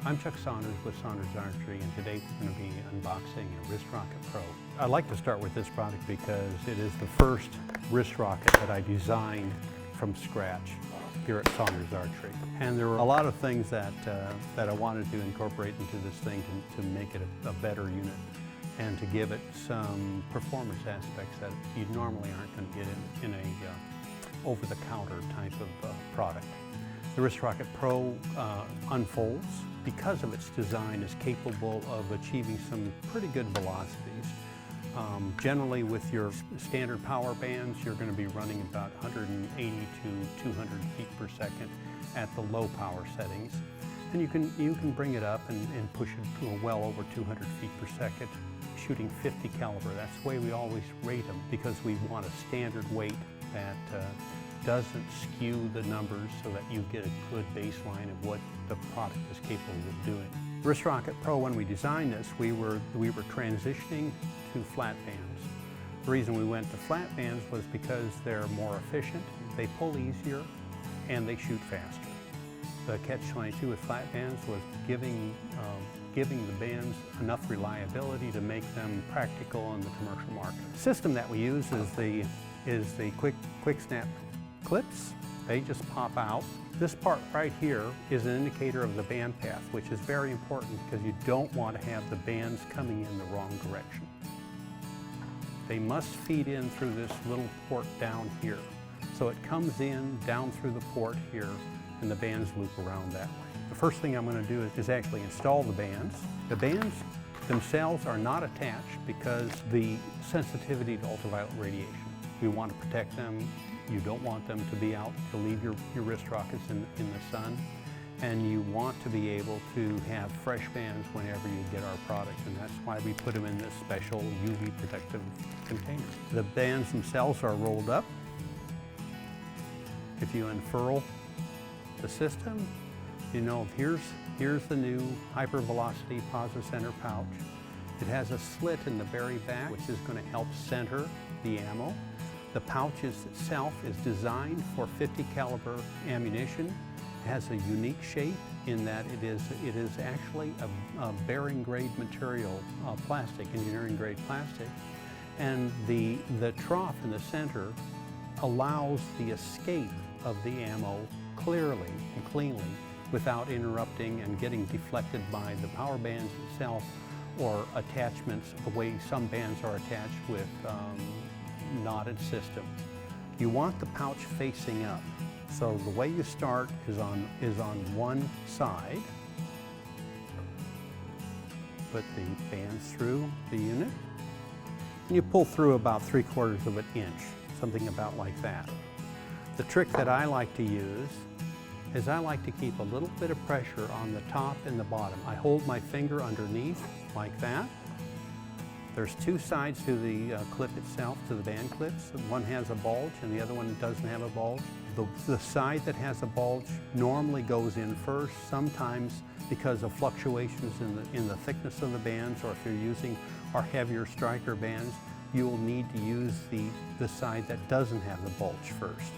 I'm Chuck Saunders with Saunders Archery, and today we're going to be unboxing a Wrist Rocket Pro. I'd like to start with this product because it is the first wrist rocket that I designed from scratch here at Saunders Archery. And there were a lot of things that I wanted to incorporate into this thing to make it a better unit and to give it some performance aspects that you normally aren't going to get in a over-the-counter type of product. The Wrist Rocket Pro unfolds because of its design is capable of achieving some pretty good velocities. Generally with your standard power bands, you're going to be running about 180 to 200 feet per second at the low power settings. And you can bring it up and push it to well over 200 feet per second, shooting 50 caliber. That's the way we always rate them, because we want a standard weight that doesn't skew the numbers so that you get a good baseline of what the product is capable of doing. Wrist Rocket Pro, when we designed this, we were transitioning to flat bands. The reason we went to flat bands was because they're more efficient, they pull easier, and they shoot faster. The catch-22 with flat bands was giving the bands enough reliability to make them practical in the commercial market. The system that we use is the quick snap clips. They just pop out. This part right here is an indicator of the band path, which is very important because you don't want to have the bands coming in the wrong direction. They must feed in through this little port down here. So it comes in down through the port here, and the bands loop around that way. The first thing I'm going to do is actually install the bands. The bands themselves are not attached because the sensitivity to ultraviolet radiation. We want to protect them. You don't want them to be out to leave your wrist rockets in the sun, and you want to be able to have fresh bands whenever you get our product, and that's why we put them in this special UV protective container. The bands themselves are rolled up. If you unfurl the system, you know here's the new hypervelocity positive center pouch. It has a slit in the very back, which is going to help center the ammo. The pouch itself is designed for 50 caliber ammunition. It has a unique shape in that it is actually a bearing grade material, plastic, engineering grade plastic. And the trough in the center allows the escape of the ammo clearly and cleanly without interrupting and getting deflected by the power bands itself or attachments, the way some bands are attached with knotted system. You want the pouch facing up. So the way you start is on one side. Put the bands through the unit. And you pull through about 3/4 of an inch, something about like that. The trick that I like to use is I like to keep a little bit of pressure on the top and the bottom. I hold my finger underneath like that. There's two sides to the clip itself, to the band clips. One has a bulge and the other one doesn't have a bulge. The side that has a bulge normally goes in first, sometimes because of fluctuations in the thickness of the bands, or if you're using our heavier striker bands, you will need to use the side that doesn't have the bulge first.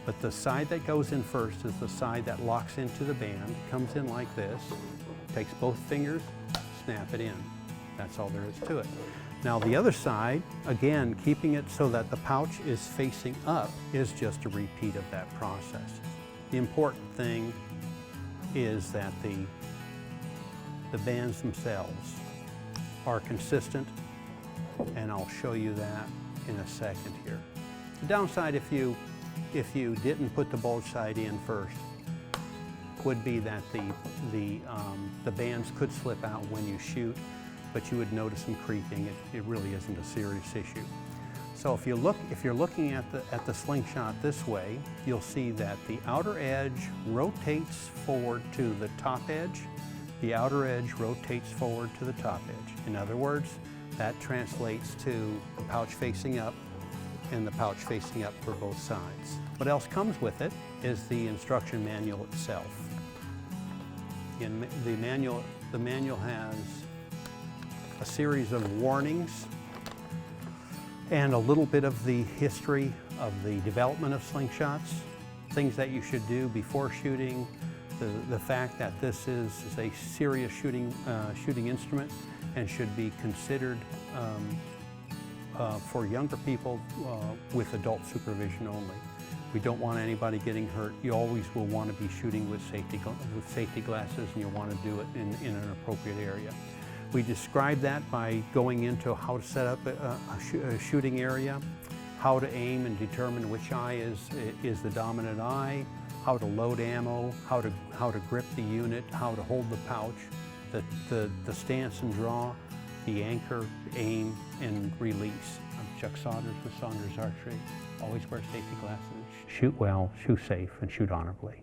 But the side that goes in first is the side that locks into the band, comes in like this, takes both fingers, snap it in. That's all there is to it. Now the other side, again, keeping it so that the pouch is facing up, is just a repeat of that process. The important thing is that the bands themselves are consistent, and I'll show you that in a second here. The downside, if you didn't put the bulge side in first, would be that the bands could slip out when you shoot, but you would notice them creaking. It really isn't a serious issue. So if you're looking at the slingshot this way, you'll see that the outer edge rotates forward to the top edge. The outer edge rotates forward to the top edge. In other words, that translates to the pouch facing up and the pouch facing up for both sides. What else comes with it is the instruction manual itself. The manual has a series of warnings and a little bit of the history of the development of slingshots, things that you should do before shooting, the fact that this is a serious shooting instrument and should be considered for younger people with adult supervision only. We don't want anybody getting hurt. You always will want to be shooting with safety glasses, and you want to do it in an appropriate area. We describe that by going into how to set up a shooting area, how to aim and determine which eye is the dominant eye, how to load ammo, how to grip the unit, how to hold the pouch, the stance and draw, the anchor, aim, and release. I'm Chuck Saunders with Saunders Archery. Always wear safety glasses. Shoot well, shoot safe, and shoot honorably.